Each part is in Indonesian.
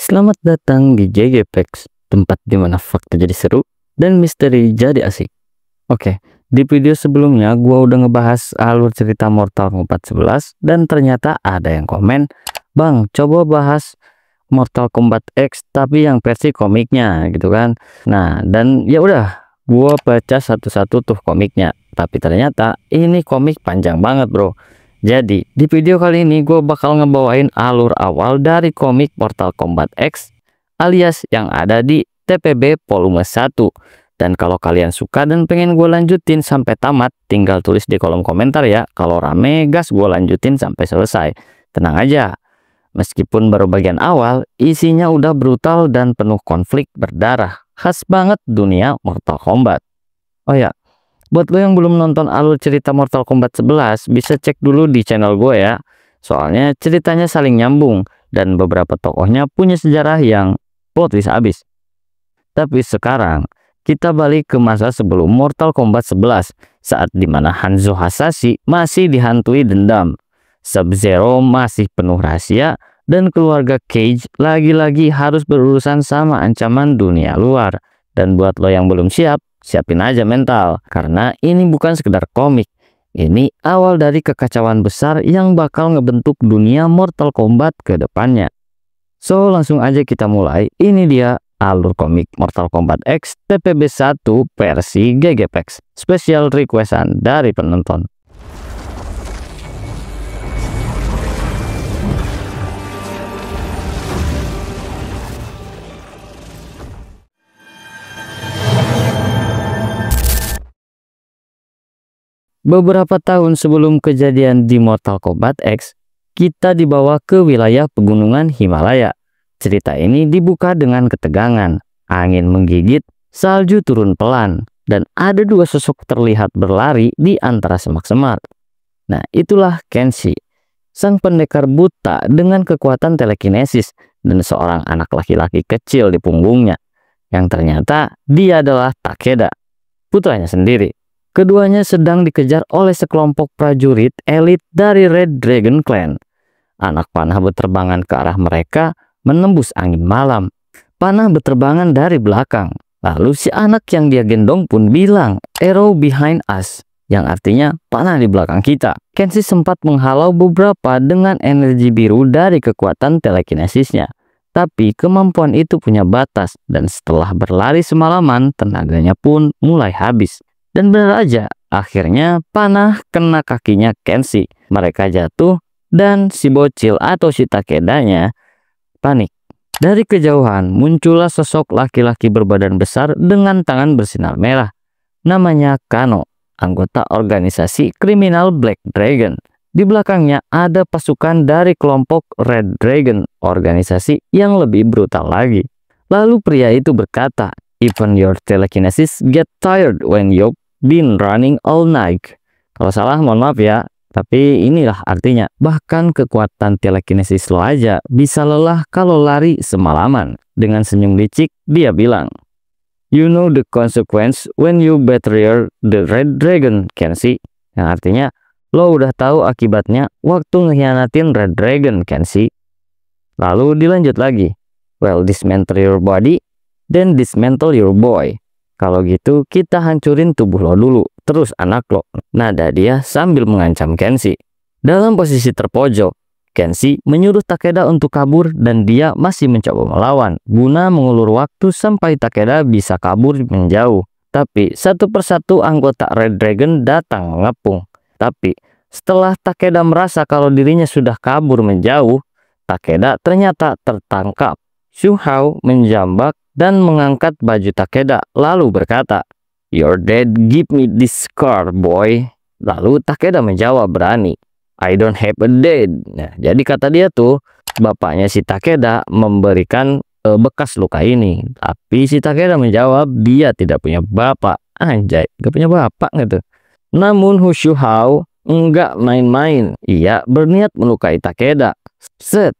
Selamat datang di GGPEX, tempat dimana fakta jadi seru dan misteri jadi asik. Oke, di video sebelumnya gua udah ngebahas alur cerita Mortal Kombat 11 dan ternyata ada yang komen, "Bang, coba bahas Mortal Kombat X tapi yang versi komiknya," gitu kan. Nah, dan ya udah, gua baca satu-satu tuh komiknya. Tapi ternyata ini komik panjang banget, Bro. Jadi, di video kali ini gue bakal ngebawain alur awal dari komik Mortal Kombat X alias yang ada di TPB volume 1. Dan kalau kalian suka dan pengen gue lanjutin sampai tamat, tinggal tulis di kolom komentar ya. Kalau rame, gas gue lanjutin sampai selesai. Tenang aja, meskipun baru bagian awal, isinya udah brutal dan penuh konflik berdarah. Khas banget dunia Mortal Kombat. Oh ya, buat lo yang belum nonton alur cerita Mortal Kombat 11, bisa cek dulu di channel gue ya. Soalnya ceritanya saling nyambung dan beberapa tokohnya punya sejarah yang plot twist abis. Tapi sekarang kita balik ke masa sebelum Mortal Kombat 11, saat dimana Hanzo Hasashi masih dihantui dendam, Sub-Zero masih penuh rahasia, dan keluarga Cage lagi-lagi harus berurusan sama ancaman dunia luar. Dan buat lo yang belum siap, siapin aja mental, karena ini bukan sekedar komik. Ini awal dari kekacauan besar yang bakal ngebentuk dunia Mortal Kombat ke depannya. So, langsung aja kita mulai. Ini dia alur komik Mortal Kombat X TPB 1 versi GGPEX. Special requestan dari penonton. Beberapa tahun sebelum kejadian di Mortal Kombat X, kita dibawa ke wilayah pegunungan Himalaya. Cerita ini dibuka dengan ketegangan, angin menggigit, salju turun pelan, dan ada dua sosok terlihat berlari di antara semak-semak. Nah, itulah Kenshi, sang pendekar buta dengan kekuatan telekinesis dan seorang anak laki-laki kecil di punggungnya, yang ternyata dia adalah Takeda, putranya sendiri. Keduanya sedang dikejar oleh sekelompok prajurit elit dari Red Dragon Clan. Anak panah berterbangan ke arah mereka, menembus angin malam. Panah berterbangan dari belakang. Lalu si anak yang dia gendong pun bilang, "Arrow behind us," yang artinya panah di belakang kita. Kenshi sempat menghalau beberapa dengan energi biru dari kekuatan telekinesisnya. Tapi kemampuan itu punya batas, dan setelah berlari semalaman, tenaganya pun mulai habis. Dan benar aja, akhirnya panah kena kakinya Kenshi. Mereka jatuh dan si bocil atau si Takedanya panik. Dari kejauhan muncullah sosok laki-laki berbadan besar dengan tangan bersinar merah. Namanya Kano, anggota organisasi kriminal Black Dragon. Di belakangnya ada pasukan dari kelompok Red Dragon, organisasi yang lebih brutal lagi. Lalu pria itu berkata, "Even your telekinesis get tired when you've been running all night." Kalau salah mohon maaf ya, tapi inilah artinya. Bahkan kekuatan telekinesis lo aja bisa lelah kalau lari semalaman. Dengan senyum licik dia bilang, "You know the consequence when you betray the Red Dragon, Kenshi." Yang artinya, lo udah tahu akibatnya waktu ngehianatin Red Dragon, Kenshi. Lalu dilanjut lagi, "Well, dismantle your body, then dismantle your boy. Kalau gitu kita hancurin tubuh lo dulu, terus anak lo." Nada dia sambil mengancam Kenshi. Dalam posisi terpojok, Kenshi menyuruh Takeda untuk kabur dan dia masih mencoba melawan, guna mengulur waktu sampai Takeda bisa kabur menjauh. Tapi satu persatu anggota Red Dragon datang mengepung. Tapi setelah Takeda merasa kalau dirinya sudah kabur menjauh, Takeda ternyata tertangkap. Xu Hao menjambak dan mengangkat baju Takeda, lalu berkata, "You're dead, give me this scar, boy." Lalu Takeda menjawab berani, "I don't have a dad." Nah, jadi kata dia tuh, bapaknya si Takeda memberikan bekas luka ini. Tapi si Takeda menjawab dia tidak punya bapak. Anjay, gak punya bapak gitu. Namun Xu Hao enggak main-main. Ia berniat melukai Takeda. Set,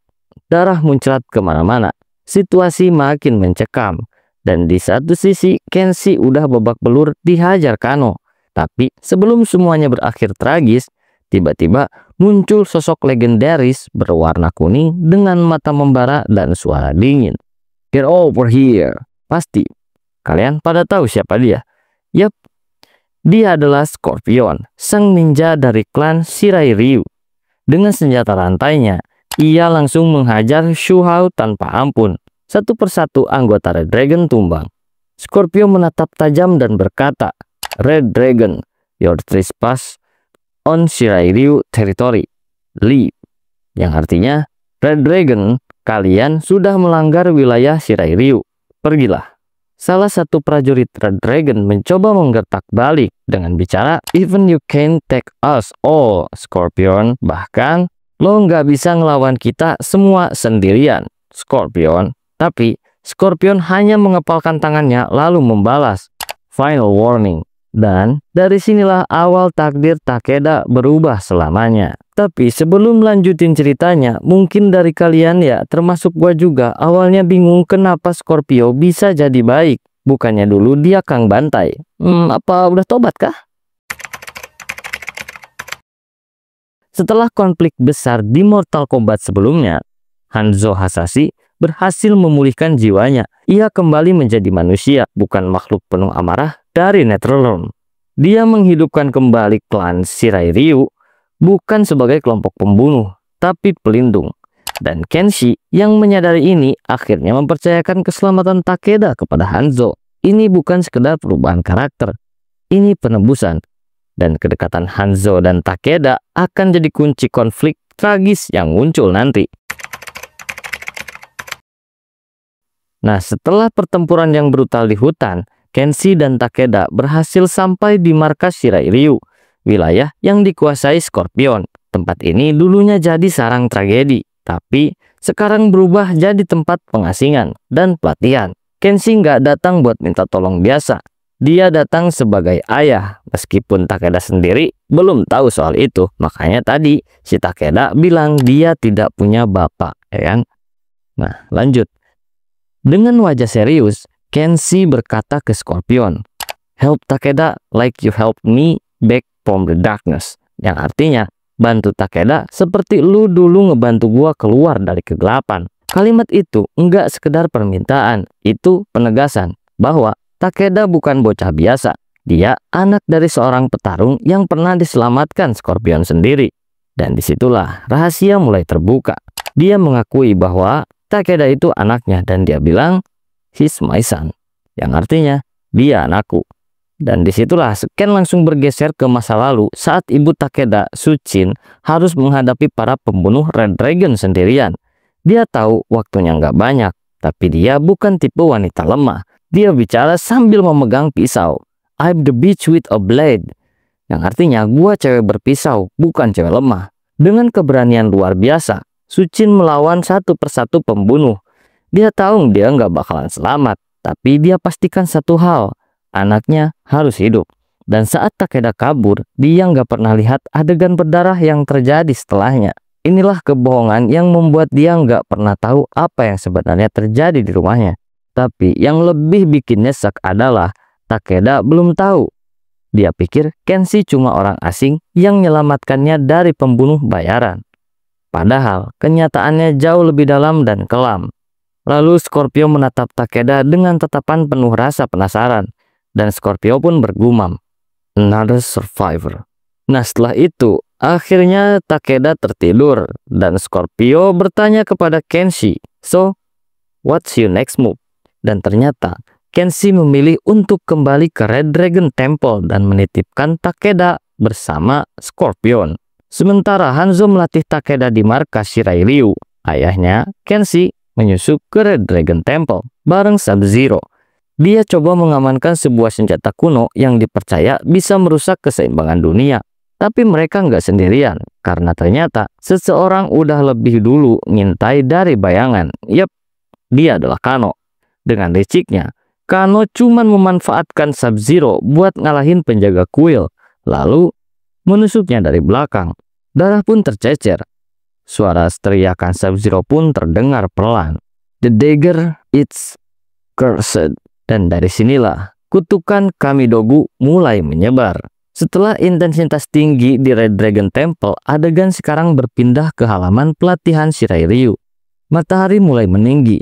darah muncrat kemana-mana. Situasi makin mencekam, dan di satu sisi Kenshi udah babak belur dihajar Kano. Tapi sebelum semuanya berakhir tragis, tiba-tiba muncul sosok legendaris berwarna kuning dengan mata membara dan suara dingin. "Get over here." Pasti kalian pada tahu siapa dia? Yap, dia adalah Scorpion, sang ninja dari klan Shirai Ryu. Dengan senjata rantainya, ia langsung menghajar Shu Hao tanpa ampun. Satu persatu anggota Red Dragon tumbang. Scorpio menatap tajam dan berkata, "Red Dragon, your trespass on Shirai Ryu territory. Leave." Yang artinya, Red Dragon, kalian sudah melanggar wilayah Shirai Ryu. Pergilah. Salah satu prajurit Red Dragon mencoba menggertak balik dengan bicara, "Even you can't take us all, Scorpion." Bahkan, lo nggak bisa ngelawan kita semua sendirian, Scorpion. Tapi, Scorpion hanya mengepalkan tangannya lalu membalas, "Final warning." Dan dari sinilah awal takdir Takeda berubah selamanya. Tapi sebelum lanjutin ceritanya, mungkin dari kalian ya, termasuk gua juga, awalnya bingung kenapa Scorpio bisa jadi baik. Bukannya dulu dia Kang Bantai. Apa udah tobat kah? Setelah konflik besar di Mortal Kombat sebelumnya, Hanzo Hasashi berhasil memulihkan jiwanya. Ia kembali menjadi manusia, bukan makhluk penuh amarah dari Netherrealm. Dia menghidupkan kembali klan Shirai Ryu, bukan sebagai kelompok pembunuh, tapi pelindung. Dan Kenshi yang menyadari ini akhirnya mempercayakan keselamatan Takeda kepada Hanzo. Ini bukan sekedar perubahan karakter, ini penebusan. Dan kedekatan Hanzo dan Takeda akan jadi kunci konflik tragis yang muncul nanti. Nah, setelah pertempuran yang brutal di hutan, Kenshi dan Takeda berhasil sampai di markas Shirai Ryu, wilayah yang dikuasai Scorpion. Tempat ini dulunya jadi sarang tragedi, tapi sekarang berubah jadi tempat pengasingan dan pelatihan. Kenshi nggak datang buat minta tolong biasa. Dia datang sebagai ayah, meskipun Takeda sendiri belum tahu soal itu. Makanya tadi si Takeda bilang dia tidak punya bapak, ya kan? Nah, lanjut. Dengan wajah serius, Kenshi berkata ke Scorpion, "Help Takeda like you helped me back from the darkness." Yang artinya, bantu Takeda seperti lu dulu ngebantu gua keluar dari kegelapan. Kalimat itu enggak sekedar permintaan, itu penegasan bahwa Takeda bukan bocah biasa. Dia anak dari seorang petarung yang pernah diselamatkan Scorpion sendiri. Dan disitulah rahasia mulai terbuka. Dia mengakui bahwa Takeda itu anaknya dan dia bilang, "He's my son." Yang artinya, dia anakku. Dan disitulah Ken langsung bergeser ke masa lalu saat ibu Takeda, Suchin, harus menghadapi para pembunuh Red Dragon sendirian. Dia tahu waktunya nggak banyak, tapi dia bukan tipe wanita lemah. Dia bicara sambil memegang pisau. "I'm the bitch with a blade." Yang artinya, gua cewek berpisau, bukan cewek lemah. Dengan keberanian luar biasa, Suchin melawan satu persatu pembunuh. Dia tahu dia nggak bakalan selamat, tapi dia pastikan satu hal, anaknya harus hidup. Dan saat Takeda kabur, dia nggak pernah lihat adegan berdarah yang terjadi setelahnya. Inilah kebohongan yang membuat dia nggak pernah tahu apa yang sebenarnya terjadi di rumahnya. Tapi yang lebih bikin nyesek adalah Takeda belum tahu. Dia pikir Kenshi cuma orang asing yang menyelamatkannya dari pembunuh bayaran. Padahal kenyataannya jauh lebih dalam dan kelam. Lalu Scorpio menatap Takeda dengan tatapan penuh rasa penasaran. Dan Scorpio pun bergumam, "Another survivor." Nah, setelah itu akhirnya Takeda tertidur dan Scorpio bertanya kepada Kenshi, "So, what's your next move?" Dan ternyata Kenshi memilih untuk kembali ke Red Dragon Temple dan menitipkan Takeda bersama Scorpion. Sementara Hanzo melatih Takeda di markas Shirai Ryu, ayahnya Kenshi menyusup ke Red Dragon Temple bareng Sub-Zero. Dia coba mengamankan sebuah senjata kuno yang dipercaya bisa merusak keseimbangan dunia. Tapi mereka nggak sendirian, karena ternyata seseorang udah lebih dulu ngintai dari bayangan. Yap, dia adalah Kano. Dengan liciknya, Kano cuma memanfaatkan Sub-Zero buat ngalahin penjaga kuil, lalu menusuknya dari belakang. Darah pun tercecer. Suara teriakan Sub-Zero pun terdengar pelan. "The dagger, it's cursed." Dan dari sinilah kutukan Kamidogu mulai menyebar. Setelah intensitas tinggi di Red Dragon Temple, adegan sekarang berpindah ke halaman pelatihan Shirai Ryu. Matahari mulai meninggi.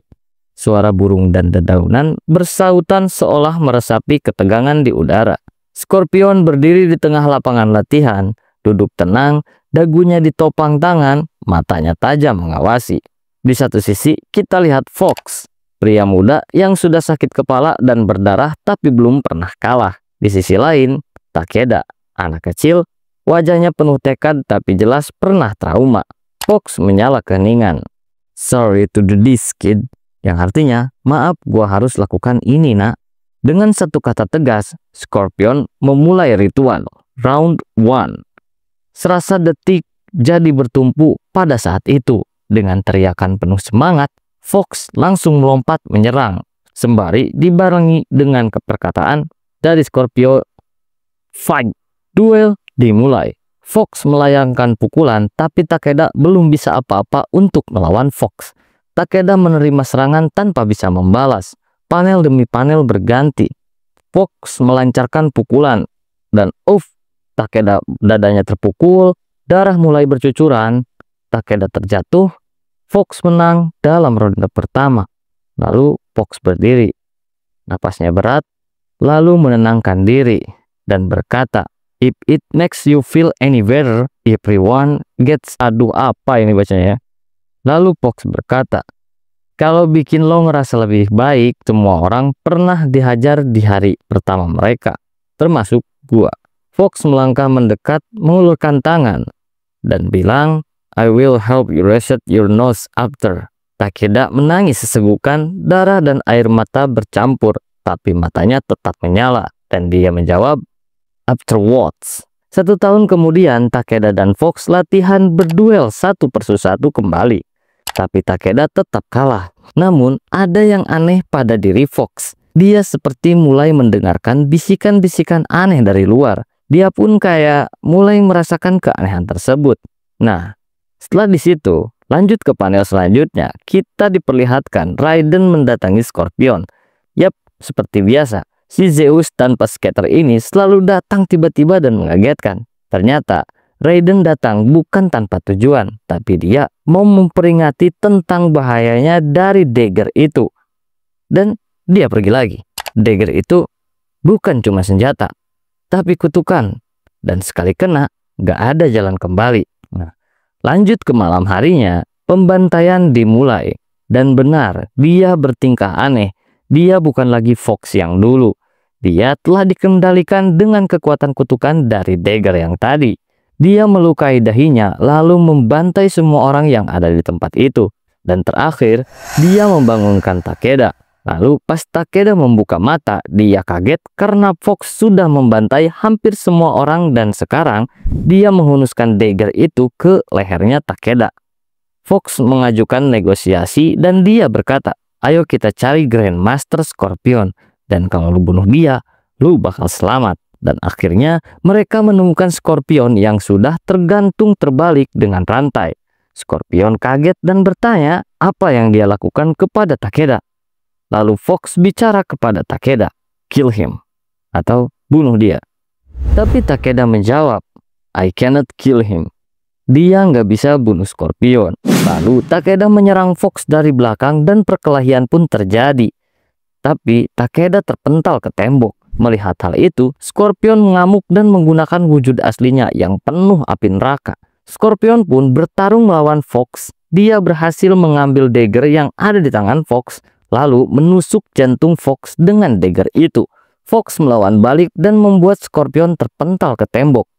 Suara burung dan dedaunan bersautan seolah meresapi ketegangan di udara. Scorpion berdiri di tengah lapangan latihan, duduk tenang, dagunya ditopang tangan, matanya tajam mengawasi. Di satu sisi kita lihat Fox, pria muda yang sudah sakit kepala dan berdarah tapi belum pernah kalah. Di sisi lain, Takeda, anak kecil, wajahnya penuh tekad tapi jelas pernah trauma. Fox menyala keheningan. "Sorry to do this, kid." Yang artinya, maaf gua harus lakukan ini, nak. Dengan satu kata tegas, Scorpion memulai ritual. Round 1. Serasa detik jadi bertumpu pada saat itu. Dengan teriakan penuh semangat, Fox langsung melompat menyerang. Sembari dibarengi dengan perkataan dari Scorpio, "Fight!" Duel dimulai. Fox melayangkan pukulan, tapi Takeda belum bisa apa-apa untuk melawan Fox. Takeda menerima serangan tanpa bisa membalas. Panel demi panel berganti. Fox melancarkan pukulan, dan Takeda dadanya terpukul, darah mulai bercucuran. Takeda terjatuh. Fox menang dalam ronde pertama. Lalu Fox berdiri. Napasnya berat, lalu menenangkan diri dan berkata, "If it makes you feel any better, everyone gets..." Aduh, apa ini bacanya ya? Lalu Fox berkata, "Kalau bikin lo ngerasa lebih baik, semua orang pernah dihajar di hari pertama mereka, termasuk gua." Fox melangkah mendekat, mengulurkan tangan, dan bilang, "I will help you reset your nose after." Takeda menangis sesegukan, darah dan air mata bercampur, tapi matanya tetap menyala, dan dia menjawab, "Afterwards." 1 tahun kemudian, Takeda dan Fox latihan berduel satu persatu kembali. Tapi Takeda tetap kalah. Namun, ada yang aneh pada diri Fox. Dia seperti mulai mendengarkan bisikan-bisikan aneh dari luar. Dia pun kayak mulai merasakan keanehan tersebut. Nah, setelah di situ, lanjut ke panel selanjutnya. Kita diperlihatkan Raiden mendatangi Scorpion. Yap, seperti biasa. Si Zeus tanpa skater ini selalu datang tiba-tiba dan mengagetkan. Ternyata Raiden datang bukan tanpa tujuan, tapi dia mau memperingati tentang bahayanya dari dagger itu. Dan dia pergi lagi. Dagger itu bukan cuma senjata, tapi kutukan. Dan sekali kena, gak ada jalan kembali. Nah, lanjut ke malam harinya, pembantaian dimulai. Dan benar, dia bertingkah aneh. Dia bukan lagi Fox yang dulu. Dia telah dikendalikan dengan kekuatan kutukan dari dagger yang tadi. Dia melukai dahinya lalu membantai semua orang yang ada di tempat itu. Dan terakhir, dia membangunkan Takeda. Lalu pas Takeda membuka mata, dia kaget karena Fox sudah membantai hampir semua orang dan sekarang dia menghunuskan dagger itu ke lehernya Takeda. Fox mengajukan negosiasi dan dia berkata, "Ayo kita cari Grandmaster Scorpion. Dan kalau lu bunuh dia, lu bakal selamat." Dan akhirnya mereka menemukan Scorpion yang sudah tergantung terbalik dengan rantai. Scorpion kaget dan bertanya apa yang dia lakukan kepada Takeda. Lalu Fox bicara kepada Takeda, "Kill him," atau bunuh dia. Tapi Takeda menjawab, "I cannot kill him." Dia nggak bisa bunuh Scorpion. Lalu Takeda menyerang Fox dari belakang dan perkelahian pun terjadi. Tapi Takeda terpental ke tembok. Melihat hal itu, Scorpion mengamuk dan menggunakan wujud aslinya yang penuh api neraka. Scorpion pun bertarung melawan Fox. Dia berhasil mengambil dagger yang ada di tangan Fox, lalu menusuk jantung Fox dengan dagger itu. Fox melawan balik dan membuat Scorpion terpental ke tembok.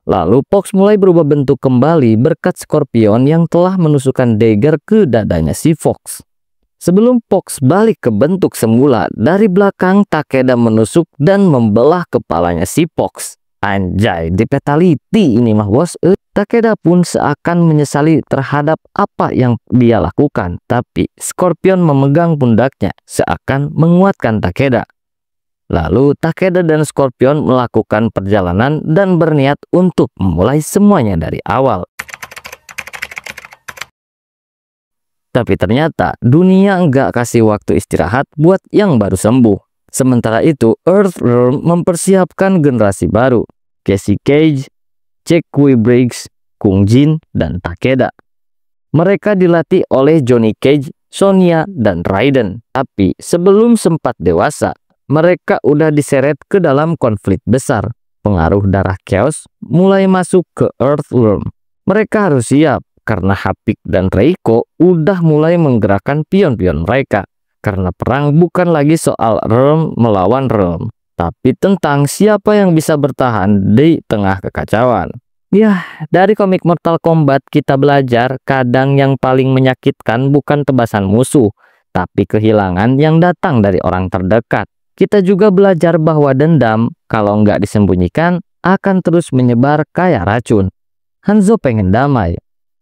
Lalu Fox mulai berubah bentuk kembali berkat Scorpion yang telah menusukkan dagger ke dadanya si Fox. Sebelum Fox balik ke bentuk semula, dari belakang Takeda menusuk dan membelah kepalanya si Fox. Anjay, di fatality ini mah bos. Takeda pun seakan menyesali terhadap apa yang dia lakukan. Tapi Scorpion memegang pundaknya seakan menguatkan Takeda. Lalu Takeda dan Scorpion melakukan perjalanan dan berniat untuk memulai semuanya dari awal. Tapi ternyata dunia nggak kasih waktu istirahat buat yang baru sembuh. Sementara itu Earthrealm mempersiapkan generasi baru. Casey Cage, Jackie Briggs, Kung Jin, dan Takeda. Mereka dilatih oleh Johnny Cage, Sonya, dan Raiden. Tapi sebelum sempat dewasa, mereka udah diseret ke dalam konflik besar. Pengaruh darah Chaos mulai masuk ke Earthrealm. Mereka harus siap karena Hapik dan Reiko udah mulai menggerakkan pion-pion mereka. Karena perang bukan lagi soal realm melawan realm, tapi tentang siapa yang bisa bertahan di tengah kekacauan. Ya, dari komik Mortal Kombat kita belajar kadang yang paling menyakitkan bukan tebasan musuh, tapi kehilangan yang datang dari orang terdekat. Kita juga belajar bahwa dendam, kalau nggak disembunyikan, akan terus menyebar kayak racun. Hanzo pengen damai,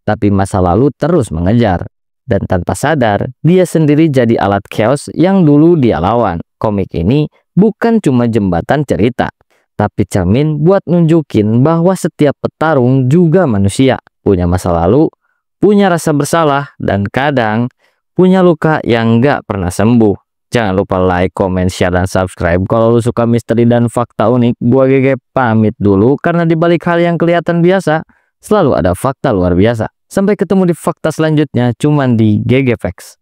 tapi masa lalu terus mengejar. Dan tanpa sadar, dia sendiri jadi alat chaos yang dulu dia lawan. Komik ini bukan cuma jembatan cerita, tapi cermin buat nunjukin bahwa setiap petarung juga manusia. Punya masa lalu, punya rasa bersalah, dan kadang punya luka yang nggak pernah sembuh. Jangan lupa like, comment, share, dan subscribe. Kalau lu suka misteri dan fakta unik, gua GG pamit dulu karena dibalik hal yang kelihatan biasa, selalu ada fakta luar biasa. Sampai ketemu di fakta selanjutnya, cuman di GG Facts.